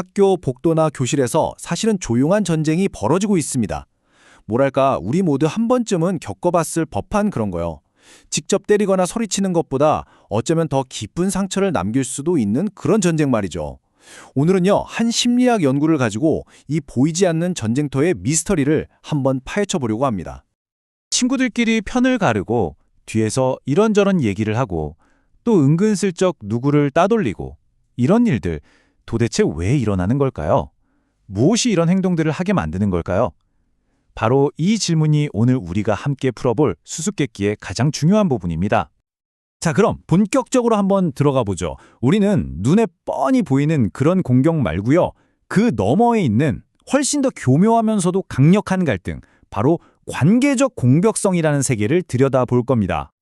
학교 복도나 교실에서 사실은 조용한 전쟁이 벌어지고 있습니다. 뭐랄까, 우리 모두 한 번쯤은 겪어봤을 법한 그런 거요. 직접 때리거나 소리치는 것보다 어쩌면 더 깊은 상처를 남길 수도 있는 그런 전쟁 말이죠. 오늘은요, 한 심리학 연구를 가지고 이 보이지 않는 전쟁터의 미스터리를 한번 파헤쳐 보려고 합니다. 친구들끼리 편을 가르고 뒤에서 이런저런 얘기를 하고 또 은근슬쩍 누구를 따돌리고 이런 일들 도대체 왜 일어나는 걸까요? 무엇이 이런 행동들을 하게 만드는 걸까요? 바로 이 질문이 오늘 우리가 함께 풀어볼 수수께끼의 가장 중요한 부분입니다. 자, 그럼 본격적으로 한번 들어가 보죠. 우리는 눈에 뻔히 보이는 그런 공격 말고요. 그 너머에 있는 훨씬 더 교묘하면서도 강력한 갈등, 바로 관계적 공격성이라는 세계를 들여다볼 겁니다.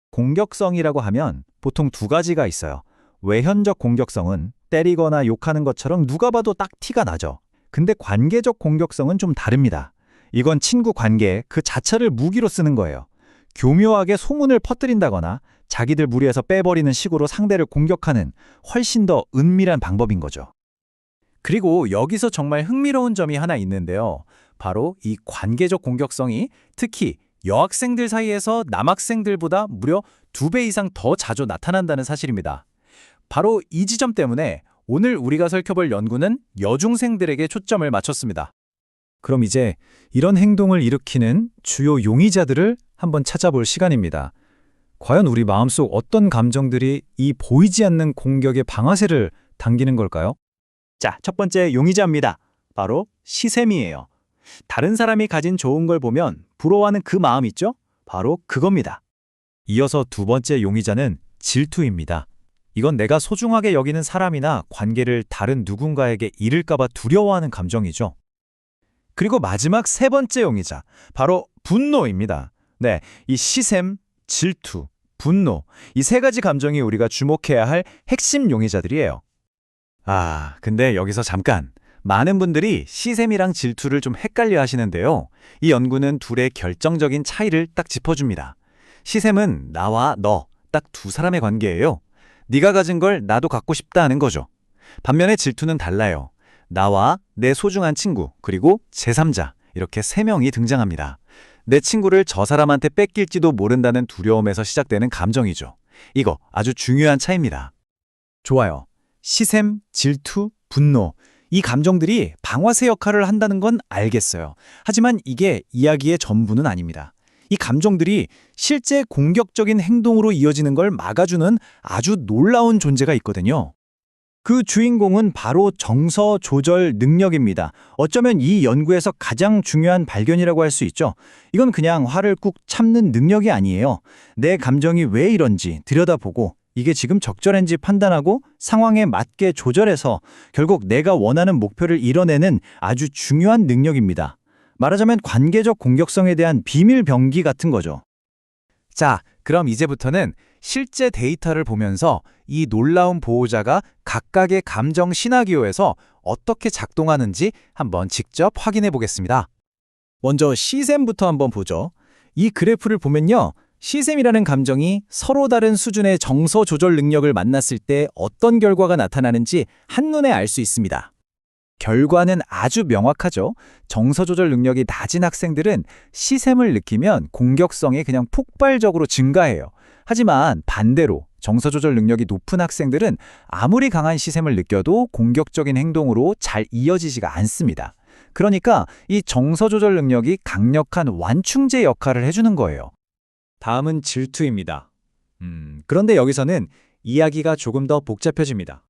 공격성이라고 하면 보통 두 가지가 있어요. 외현적 공격성은 때리거나 욕하는 것처럼 누가 봐도 딱 티가 나죠. 근데 관계적 공격성은 좀 다릅니다. 이건 친구 관계 그 자체를 무기로 쓰는 거예요. 교묘하게 소문을 퍼뜨린다거나 자기들 무리해서 빼버리는 식으로 상대를 공격하는 훨씬 더 은밀한 방법인 거죠. 그리고 여기서 정말 흥미로운 점이 하나 있는데요. 바로 이 관계적 공격성이 특히 여학생들 사이에서 남학생들보다 무려 2배 이상 더 자주 나타난다는 사실입니다. 바로 이 지점 때문에 오늘 우리가 살펴볼 연구는 여중생들에게 초점을 맞췄습니다. 그럼 이제 이런 행동을 일으키는 주요 용의자들을 한번 찾아볼 시간입니다. 과연 우리 마음속 어떤 감정들이 이 보이지 않는 공격의 방아쇠를 당기는 걸까요? 자, 첫 번째 용의자입니다. 바로 시샘이에요. 다른 사람이 가진 좋은 걸 보면 부러워하는 그 마음 있죠? 바로 그겁니다. 이어서 두 번째 용의자는 질투입니다. 이건 내가 소중하게 여기는 사람이나 관계를 다른 누군가에게 잃을까 봐 두려워하는 감정이죠. 그리고 마지막 세 번째 용의자, 바로 분노입니다. 네, 이 시샘, 질투, 분노, 이 세 가지 감정이 우리가 주목해야 할 핵심 용의자들이에요. 근데 여기서 잠깐, 많은 분들이 시샘이랑 질투를 좀 헷갈려 하시는데요. 이 연구는 둘의 결정적인 차이를 딱 짚어줍니다. 시샘은 나와 너, 딱 두 사람의 관계예요. 네가 가진 걸 나도 갖고 싶다 하는 거죠. 반면에 질투는 달라요. 나와 내 소중한 친구, 그리고 제3자, 이렇게 세 명이 등장합니다. 내 친구를 저 사람한테 뺏길지도 모른다는 두려움에서 시작되는 감정이죠. 이거 아주 중요한 차이입니다. 좋아요. 시샘, 질투, 분노, 이 감정들이 방아쇠 역할을 한다는 건 알겠어요. 하지만 이게 이야기의 전부는 아닙니다. 이 감정들이 실제 공격적인 행동으로 이어지는 걸 막아주는 아주 놀라운 존재가 있거든요. 그 주인공은 바로 정서 조절 능력입니다. 어쩌면 이 연구에서 가장 중요한 발견이라고 할 수 있죠. 이건 그냥 화를 꾹 참는 능력이 아니에요. 내 감정이 왜 이런지 들여다보고 이게 지금 적절한지 판단하고 상황에 맞게 조절해서 결국 내가 원하는 목표를 이뤄내는 아주 중요한 능력입니다. 말하자면 관계적 공격성에 대한 비밀 병기 같은 거죠. 자, 그럼 이제부터는 실제 데이터를 보면서 이 놀라운 보호자가 각각의 감정 시나리오에서 어떻게 작동하는지 한번 직접 확인해 보겠습니다. 먼저 시샘부터 한번 보죠. 이 그래프를 보면요. 시샘이라는 감정이 서로 다른 수준의 정서 조절 능력을 만났을 때 어떤 결과가 나타나는지 한눈에 알 수 있습니다. 결과는 아주 명확하죠. 정서 조절 능력이 낮은 학생들은 시샘을 느끼면 공격성이 그냥 폭발적으로 증가해요. 하지만 반대로 정서 조절 능력이 높은 학생들은 아무리 강한 시샘을 느껴도 공격적인 행동으로 잘 이어지지가 않습니다. 그러니까 이 정서 조절 능력이 강력한 완충제 역할을 해주는 거예요. 다음은 질투입니다. 그런데 여기서는 이야기가 조금 더 복잡해집니다.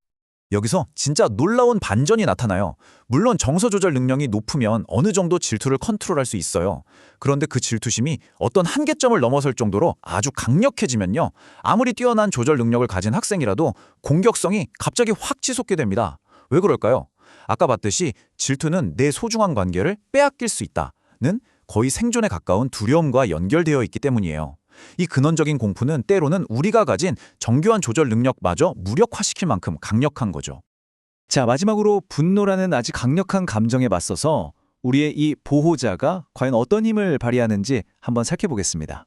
여기서 진짜 놀라운 반전이 나타나요. 물론 정서 조절 능력이 높으면 어느 정도 질투를 컨트롤할 수 있어요. 그런데 그 질투심이 어떤 한계점을 넘어설 정도로 아주 강력해지면요. 아무리 뛰어난 조절 능력을 가진 학생이라도 공격성이 갑자기 확 치솟게 됩니다. 왜 그럴까요? 아까 봤듯이 질투는 내 소중한 관계를 빼앗길 수 있다는 거의 생존에 가까운 두려움과 연결되어 있기 때문이에요. 이 근원적인 공포는 때로는 우리가 가진 정교한 조절 능력마저 무력화시킬 만큼 강력한 거죠. 자, 마지막으로 분노라는 아주 강력한 감정에 맞서서 우리의 이 보호자가 과연 어떤 힘을 발휘하는지 한번 살펴보겠습니다.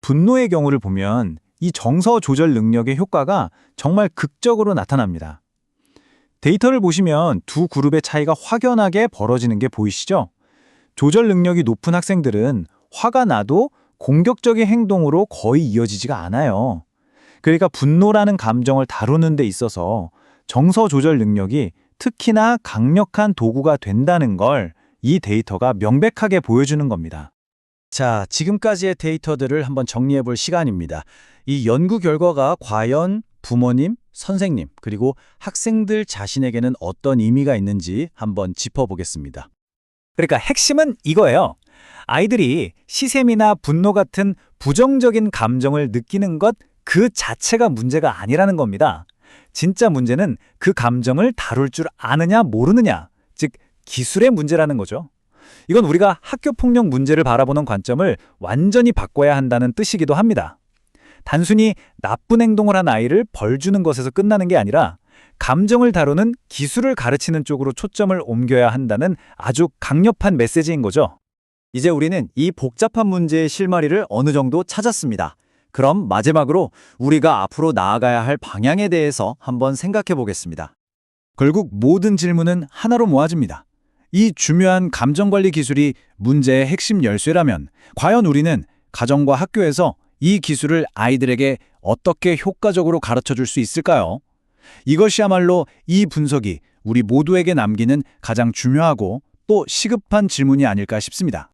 분노의 경우를 보면 이 정서 조절 능력의 효과가 정말 극적으로 나타납니다. 데이터를 보시면 두 그룹의 차이가 확연하게 벌어지는 게 보이시죠? 조절 능력이 높은 학생들은 화가 나도 공격적인 행동으로 거의 이어지지가 않아요. 그러니까 분노라는 감정을 다루는 데 있어서 정서 조절 능력이 특히나 강력한 도구가 된다는 걸 이 데이터가 명백하게 보여주는 겁니다. 자, 지금까지의 데이터들을 한번 정리해 볼 시간입니다. 이 연구 결과가 과연 부모님, 선생님, 그리고 학생들 자신에게는 어떤 의미가 있는지 한번 짚어보겠습니다. 그러니까 핵심은 이거예요. 아이들이 시샘이나 분노 같은 부정적인 감정을 느끼는 것 그 자체가 문제가 아니라는 겁니다. 진짜 문제는 그 감정을 다룰 줄 아느냐 모르느냐, 즉 기술의 문제라는 거죠. 이건 우리가 학교 폭력 문제를 바라보는 관점을 완전히 바꿔야 한다는 뜻이기도 합니다. 단순히 나쁜 행동을 한 아이를 벌 주는 것에서 끝나는 게 아니라 감정을 다루는 기술을 가르치는 쪽으로 초점을 옮겨야 한다는 아주 강력한 메시지인 거죠. 이제 우리는 이 복잡한 문제의 실마리를 어느 정도 찾았습니다. 그럼 마지막으로 우리가 앞으로 나아가야 할 방향에 대해서 한번 생각해 보겠습니다. 결국 모든 질문은 하나로 모아집니다. 이 중요한 감정관리 기술이 문제의 핵심 열쇠라면 과연 우리는 가정과 학교에서 이 기술을 아이들에게 어떻게 효과적으로 가르쳐 줄 수 있을까요? 이것이야말로 이 분석이 우리 모두에게 남기는 가장 중요하고 또 시급한 질문이 아닐까 싶습니다.